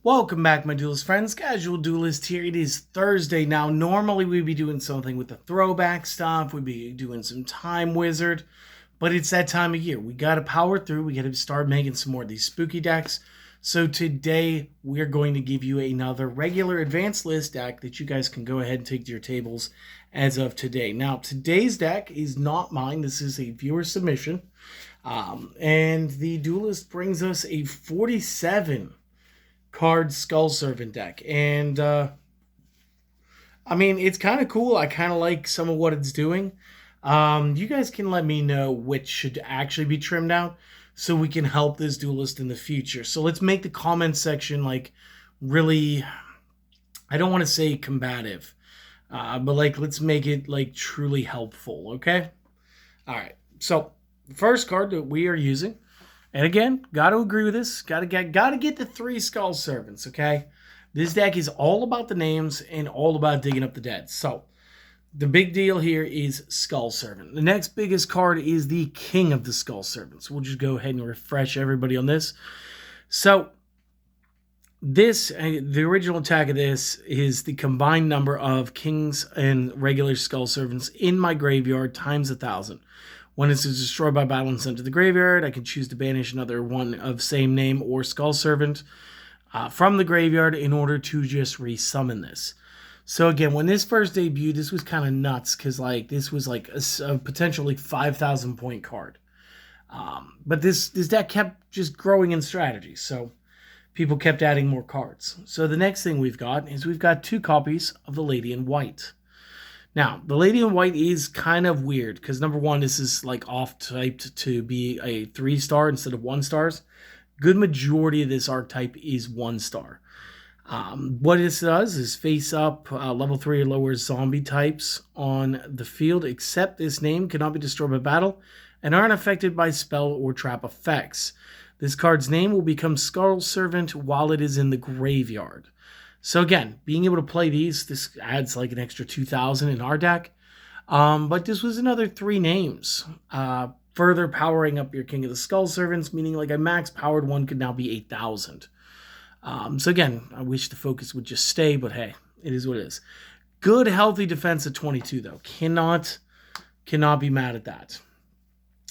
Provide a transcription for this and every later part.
Welcome back, my duelist friends. Casual Duelist here. It is Thursday now. Normally, we'd be doing something with the throwback stuff. We'd be doing some Time Wizard. But it's that time of year. We got to power through. We got to start making some more of these spooky decks. So today, we're going to give you another regular advanced list deck that you guys can go ahead and take to your tables as of today. Now, today's deck is not mine. This is a viewer submission. And the Duelist brings us a 47 card Skull Servant deck, and I mean, it's kind of cool. I kind of like some of what it's doing. You guys can let me know which should actually be trimmed out so we can help this Duelist in the future. So let's make the comment section like really, I don't want to say combative, but like let's make it like truly helpful. Okay. All right. So the first card that we are using, and again, got to agree with this. Got to get the 3 Skull Servants, okay? This deck is all about the names and all about digging up the dead. So, the big deal here is Skull Servant. The next biggest card is the King of the Skull Servants. We'll just go ahead and refresh everybody on this. So, the original attack of this is the combined number of Kings and regular Skull Servants in my graveyard times 1,000. When it's destroyed by battle and sent to the graveyard, I can choose to banish another one of same name or Skull Servant from the graveyard in order to just resummon this. So again, when this first debuted, this was kind of nuts because like this was like a potentially 5,000 point card. But this deck kept just growing in strategy, so people kept adding more cards. So the next thing we've got is we've got 2 copies of the Lady in White. Now, the Lady in White is kind of weird because, number one, this is like off-typed to be a 3-star instead of 1-stars. Good majority of this archetype is 1-star. What this does is face up level 3 or lower zombie types on the field, except this name cannot be destroyed by battle and aren't affected by spell or trap effects. This card's name will become Skull Servant while it is in the graveyard. So again, being able to play these, this adds like an extra 2,000 in our deck. But this was another 3 names, further powering up your King of the Skull Servants, meaning like a max powered one could now be 8,000. So again, I wish the focus would just stay, but hey, it is what it is. Good, healthy defense at 22, though. Cannot be mad at that.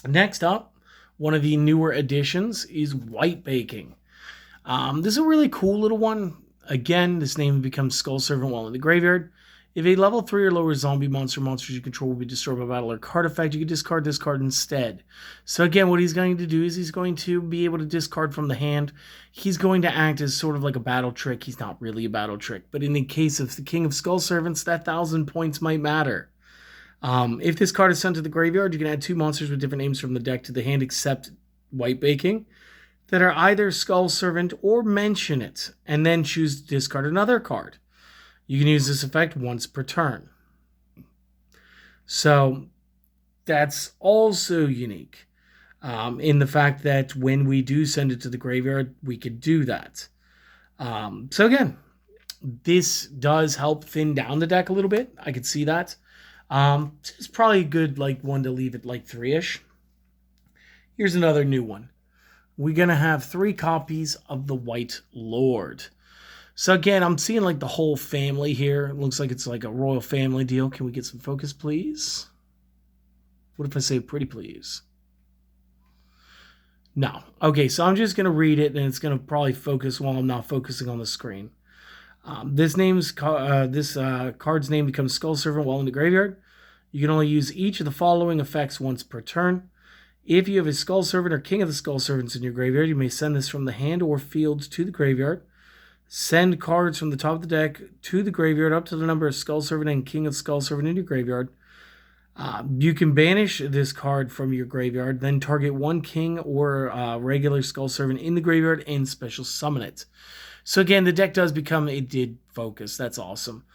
Next up, one of the newer additions is White Baking. This is a really cool little one. Again, this name becomes Skull Servant while in the graveyard. If a level 3 or lower zombie monsters you control will be destroyed by battle or card effect, you can discard this card instead. So again, what he's going to do is he's going to be able to discard from the hand. He's going to act as sort of like a battle trick. He's not really a battle trick, but in the case of the King of Skull Servants, that 1,000 points might matter. If this card is sent to the graveyard, you can add 2 monsters with different names from the deck to the hand except White Baking that are either Skull Servant or mention it, and then choose to discard another card. You can use this effect once per turn. So that's also unique in the fact that when we do send it to the graveyard, we could do that. So again, this does help thin down the deck a little bit. I could see that. It's probably a good like one to leave it like 3-ish. Here's another new one. We're going to have 3 copies of the White Lord. So again, I'm seeing like the whole family here. It looks like it's like a royal family deal. Can we get some focus, please? What if I say pretty please? No. Okay, so I'm just going to read it, and it's going to probably focus while I'm not focusing on the screen. This card's name becomes Skull Servant while in the graveyard. You can only use each of the following effects once per turn. If you have a Skull Servant or King of the Skull Servants in your graveyard, you may send this from the hand or field to the graveyard. Send cards from the top of the deck to the graveyard up to the number of Skull Servant and King of Skull Servant in your graveyard. You can banish this card from your graveyard, then target 1 King or regular Skull Servant in the graveyard and special summon it. So again, the deck does become, it did focus. That's awesome.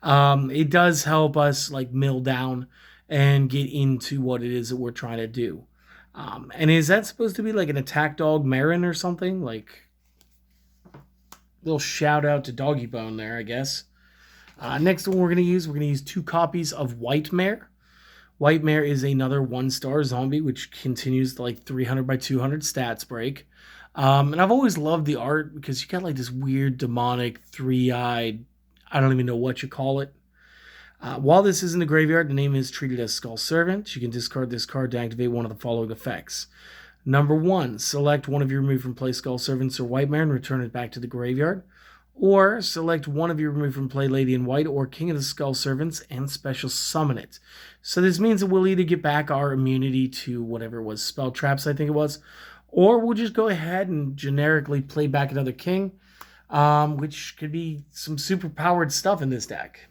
It does help us like mill down and get into what it is that we're trying to do. And is that supposed to be like an attack dog Marin or something? Like, little shout out to Doggy Bone there, I guess. Next one we're going to use 2 copies of White Mare. White Mare is another 1-star zombie, which continues the like 300 by 200 stats break. And I've always loved the art because you got like this weird demonic three-eyed, I don't even know what you call it. While this is in the graveyard, the name is treated as Skull Servant. You can discard this card to activate one of the following effects. Number 1, select one of your removed from play Skull Servants or White Mare and return it back to the graveyard. Or select one of your removed from play Lady in White or King of the Skull Servants and special summon it. So this means that we'll either get back our immunity to whatever it was, Spell Traps I think it was, or we'll just go ahead and generically play back another king, which could be some super powered stuff in this deck.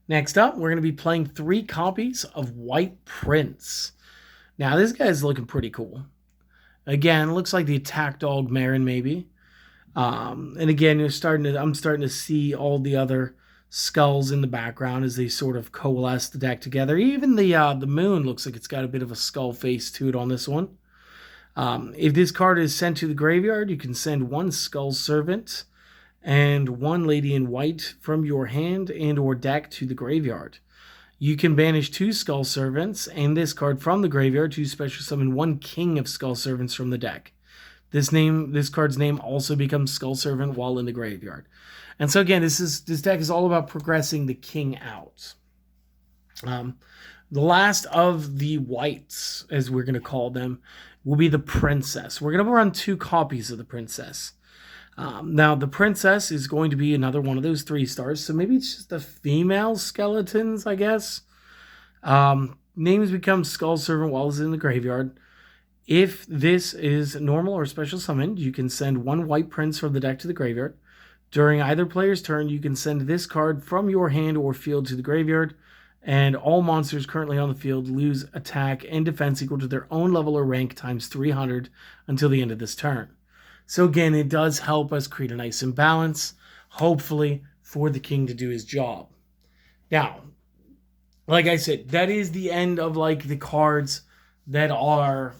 Next up, we're going to be playing 3 copies of White Prince. Now, this guy's looking pretty cool. Again, looks like the Attack Dog Marin, maybe. And again, I'm starting to see all the other skulls in the background as they sort of coalesce the deck together. Even the moon looks like it's got a bit of a skull face to it on this one. If this card is sent to the graveyard, you can send 1 Skull Servant and 1 Lady in White from your hand and or deck to the graveyard. You can banish 2 Skull Servants and this card from the graveyard to special summon 1 King of Skull Servants from the deck. This card's name also becomes Skull Servant while in the graveyard. And so again, this deck is all about progressing the king out. The last of the whites, as we're going to call them, will be the Princess. We're going to run 2 copies of the Princess. Now, the Princess is going to be another one of those 3 stars, so maybe it's just the female skeletons, I guess. Names become Skull Servant while it's in the graveyard. If this is normal or special summoned, you can send 1 White Prince from the deck to the graveyard. During either player's turn, you can send this card from your hand or field to the graveyard, and all monsters currently on the field lose attack and defense equal to their own level or rank times 300 until the end of this turn. So again, it does help us create a nice imbalance, hopefully, for the king to do his job. Now, like I said, that is the end of like the cards that are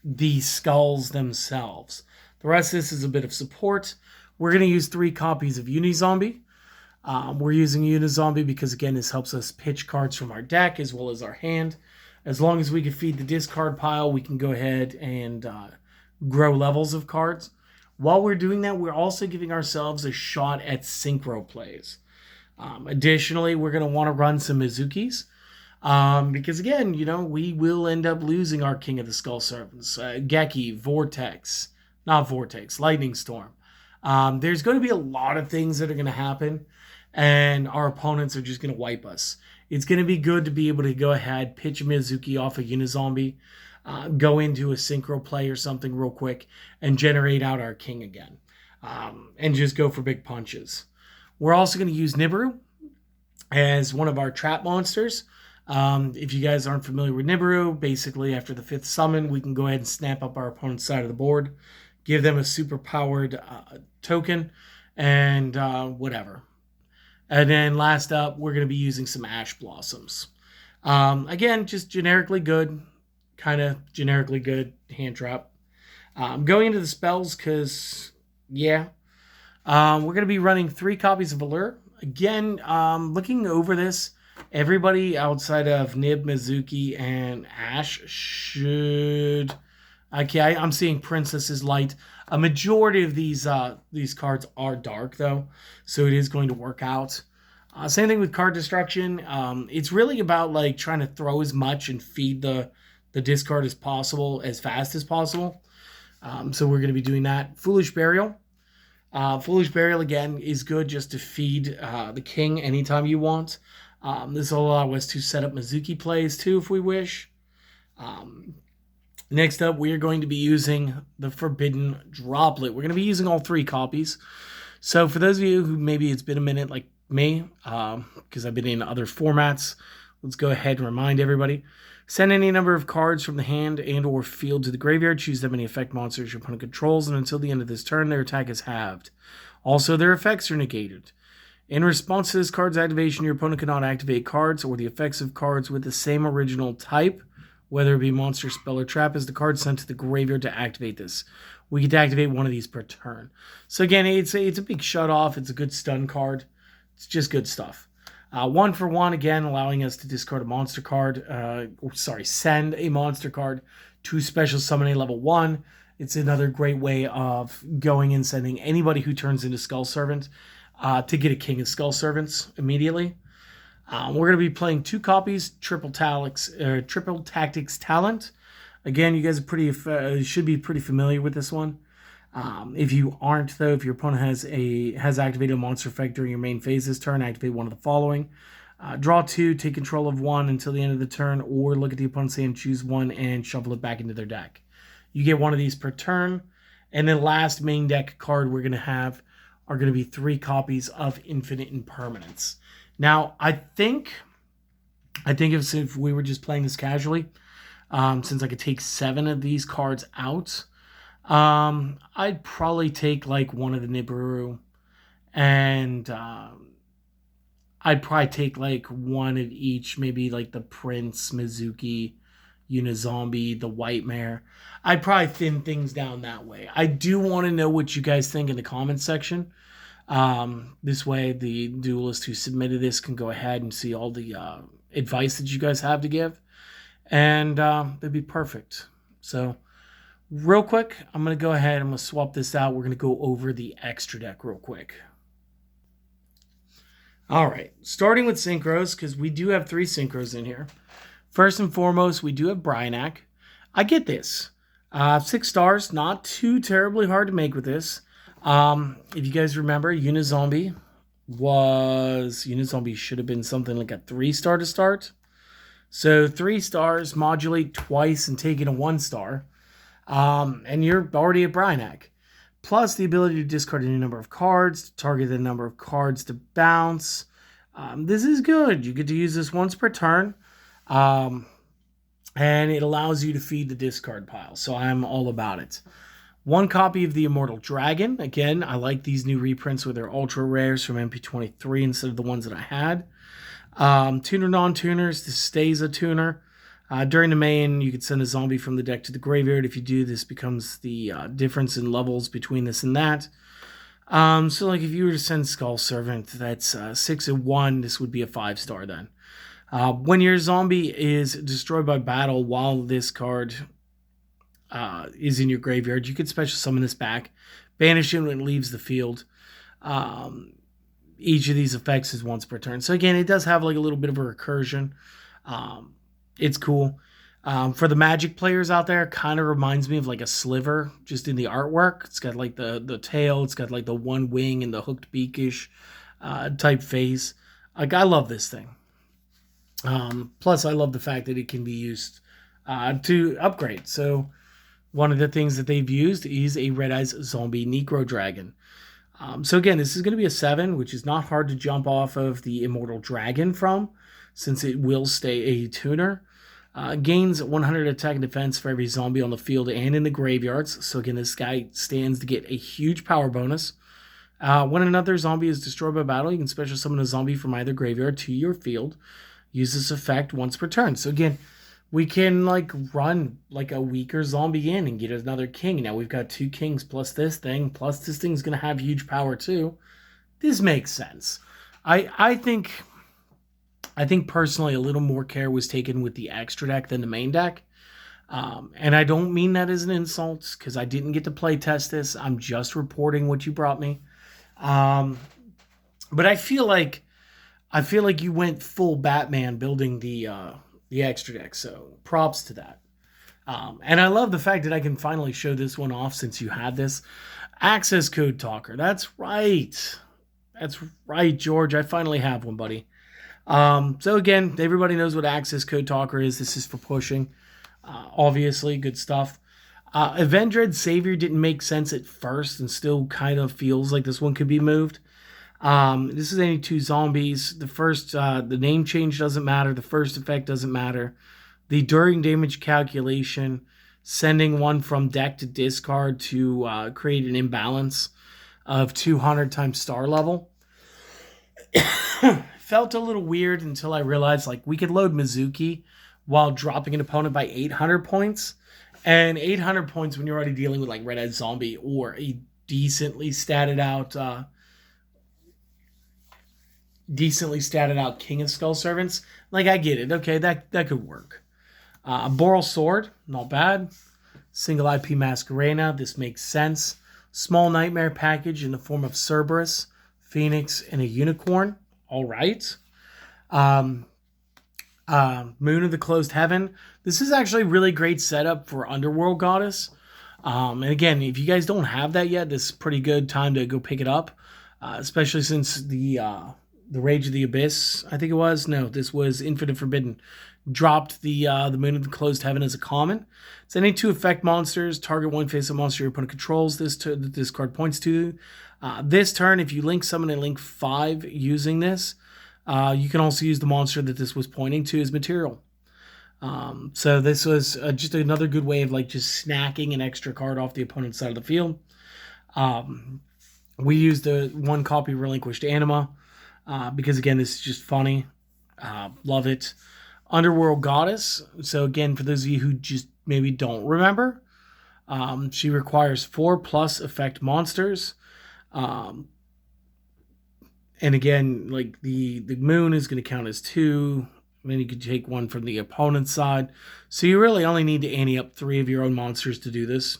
the skulls themselves. The rest of this is a bit of support. We're going to use 3 copies of Unizombie. We're using Unizombie because, again, this helps us pitch cards from our deck as well as our hand. As long as we can feed the discard pile, we can go ahead and grow levels of cards. While we're doing that, we're also giving ourselves a shot at synchro plays. Additionally, we're going to want to run some Mizukis. Because again, we will end up losing our King of the Skull Servants. Geki, Lightning Storm. There's going to be a lot of things that are going to happen, and our opponents are just going to wipe us. It's going to be good to be able to go ahead, pitch a Mizuki off a Unizombie, go into a synchro play or something real quick, and generate out our king again. And just go for big punches. We're also going to use Nibiru as one of our trap monsters. If you guys aren't familiar with Nibiru, basically after the 5th summon, we can go ahead and snap up our opponent's side of the board, give them a super powered token, and whatever. And then last up, we're going to be using some Ash Blossoms. Again, just generically good, kind of generically good hand trap. Going into the spells because, yeah, we're going to be running 3 copies of Allure. Again, looking over this, everybody outside of Nib, Mizuki, and Ash should... Okay, I'm seeing Princess is light. A majority of these cards are dark, though, so it is going to work out. Same thing with card destruction. It's really about like trying to throw as much and feed the discard as possible, as fast as possible. So we're going to be doing that. Foolish Burial. Foolish Burial, again, is good just to feed the king anytime you want. This will allow us to set up Mizuki plays, too, if we wish. Next up, we are going to be using the Forbidden Droplet. We're going to be using all 3 copies. So for those of you who maybe it's been a minute like me, because I've been in other formats, let's go ahead and remind everybody. Send any number of cards from the hand and or field to the graveyard. Choose that many effect monsters your opponent controls, and until the end of this turn, their attack is halved. Also, their effects are negated. In response to this card's activation, your opponent cannot activate cards or the effects of cards with the same original type, whether it be monster, spell, or trap, as the card sent to the graveyard to activate this. We get to activate one of these per turn. So again, it's a big shut-off. It's a good stun card. It's just good stuff. 1 for 1, again, allowing us to discard a monster card. Send a monster card to special summon a level 1. It's another great way of going and sending anybody who turns into Skull Servant to get a King of Skull Servants immediately. We're going to be playing 2 copies, Triple Tactics Talent. Again, you guys are should be pretty familiar with this one. If you aren't, though, if your opponent has activated a monster effect during your main phase this turn, activate one of the following. Draw 2, take control of 1 until the end of the turn, or look at the opponent's hand, choose 1, and shuffle it back into their deck. You get 1 of these per turn. And then last main deck card we're going to have are going to be 3 copies of Infinite Impermanence. Now, I think if we were just playing this casually, since I could take 7 of these cards out, I'd probably take like 1 of the Nibiru, and I'd probably take like 1 of each, maybe like the Prince, Mizuki, Unizombie, the White Mare. I'd probably thin things down that way. I do want to know what you guys think in the comments section. This way, the duelist who submitted this can go ahead and see all the advice that you guys have to give, and it'd be perfect. So, real quick, I'm going to go ahead. I'm going to swap this out. We're going to go over the extra deck real quick. All right, starting with synchros, because we do have 3 synchros in here. First and foremost, we do have Bryanak. I get this. 6 stars, not too terribly hard to make with this. If you guys remember, Unizombie should have been something like a 3-star to start. So 3 stars, modulate twice and take in a 1-star. And you're already at Bryanak. Plus the ability to discard any number of cards, to target the number of cards to bounce. This is good. You get to use this once per turn. And it allows you to feed the discard pile. So I'm all about it. 1 copy of the Immortal Dragon. Again, I like these new reprints where they're ultra rares from MP23 instead of the ones that I had. Tuner non-tuners. This stays a tuner. During the main, you could send a zombie from the deck to the graveyard. If you do, this becomes the difference in levels between this and that. So like if you were to send Skull Servant, that's 6 and 1. This would be a 5-star then. When your zombie is destroyed by battle while this card is in your graveyard, you could special summon this back, banish it when it leaves the field. Each of these effects is once per turn. So again, it does have like a little bit of a recursion. It's cool. For the Magic players out there, kind of reminds me of like a Sliver, just in the artwork. It's got like the tail, it's got like the 1 wing and the hooked beakish type face. Like, I love this thing. Plus, I love the fact that it can be used to upgrade. So, one of the things that they've used is a Red Eyes Zombie Necro Dragon. So again, this is going to be a 7, which is not hard to jump off of the Immortal Dragon from, since it will stay a tuner. Gains 100 attack and defense for every zombie on the field and in the graveyards. So again, this guy stands to get a huge power bonus. When another zombie is destroyed by battle, you can special summon a zombie from either graveyard to your field. Use this effect once per turn. So again, we can like run like a weaker zombie in and get another king. Now we've got 2 kings plus this thing, plus this thing's going to have huge power too. This makes sense. I think personally a little more care was taken with the extra deck than the main deck. And I don't mean that as an insult, because I didn't get to play test this. I'm just reporting what you brought me. But I feel like you went full Batman building the extra deck, so props to that. And I love the fact that I can finally show this one off since you had this. Access code talker. That's right, George. I finally have one, buddy. So again, everybody knows what access code talker is. This is for pushing. Obviously, good stuff. Avenged Savior didn't make sense at first and still kind of feels like this one could be moved. This is any 2 zombies. The first, the name change doesn't matter. The first effect doesn't matter. The during damage calculation, sending one from deck to discard to create an imbalance of 200 times star level. Felt a little weird until I realized like we could load Mizuki while dropping an opponent by 800 points. And 800 points when you're already dealing with like Red Eyed Zombie or a decently statted out King of Skull Servants. Like, I get it. Okay, that could work. Boral Sword, not bad. Single IP Masquerena. This makes sense. Small Nightmare package in the form of Cerberus, Phoenix, and a Unicorn. All right. Moon of the Closed Heaven. This is actually really great setup for Underworld Goddess. And again, if you guys don't have that yet, this is a pretty good time to go pick it up, especially since the Rage of the Abyss, I think it was. No, this was Infinite Forbidden. Dropped the Moon of the Closed Heaven as a common. It's any 2 effect monsters. Target one face-up monster your opponent controls. This card points to. This turn, if you link summon a link 5 using this, you can also use the monster that this was pointing to as material. So this was just another good way of like just snacking an extra card off the opponent's side of the field. We used the 1 copy Relinquished Anima because again, this is just funny. Love it. Underworld Goddess. So again, for those of you who just maybe don't remember, she requires 4+ effect monsters. And again, like the moon is going to count as 2. And then you could take 1 from the opponent's side. So you really only need to ante up 3 of your own monsters to do this.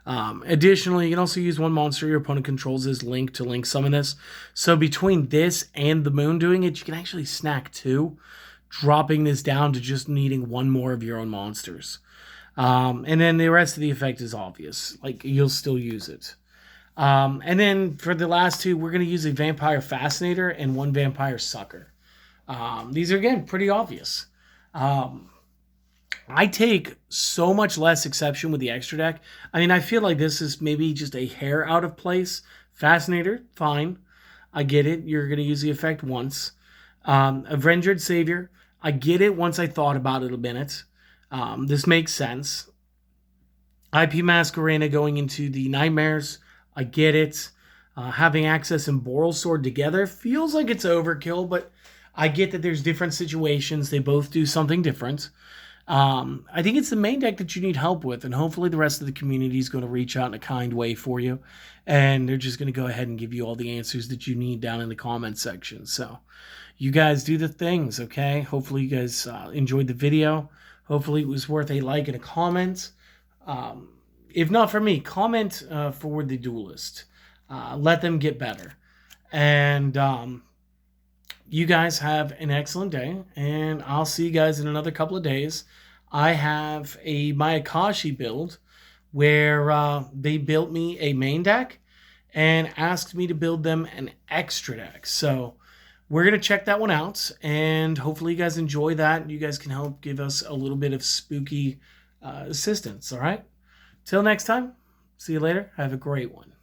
Additionally, you can also use 1 monster your opponent controls as link to link summon this. So between this and the moon doing it, you can actually snack 2, dropping this down to just needing 1 more of your own monsters. And then the rest of the effect is obvious. Like, you'll still use it. And then for the last 2, we're going to use a Vampire Fascinator and 1 Vampire Sucker. These are, again, pretty obvious. I take so much less exception with the extra deck. I mean, I feel like this is maybe just a hair out of place. Fascinator, fine. I get it. You're going to use the effect once. Avenged Savior, I get it once I thought about it a minute. This makes sense. IP Masquerena going into the Nightmares, I get it. Having Access and Boral Sword together feels like it's overkill, but I get that there's different situations. They both do something different. I think it's the main deck that you need help with, and hopefully the rest of the community is going to reach out in a kind way for you, and they're just going to go ahead and give you all the answers that you need down in the comment section. So you guys do the things, okay? Hopefully you guys enjoyed the video. Hopefully it was worth a like and a comment. If not for me, comment for the Duelist. Let them get better. And you guys have an excellent day, and I'll see you guys in another couple of days. I have a Mayakashi build where they built me a main deck and asked me to build them an extra deck. So we're going to check that one out, and hopefully you guys enjoy that. You guys can help give us a little bit of spooky assistance, all right? Till next time, see you later. Have a great one.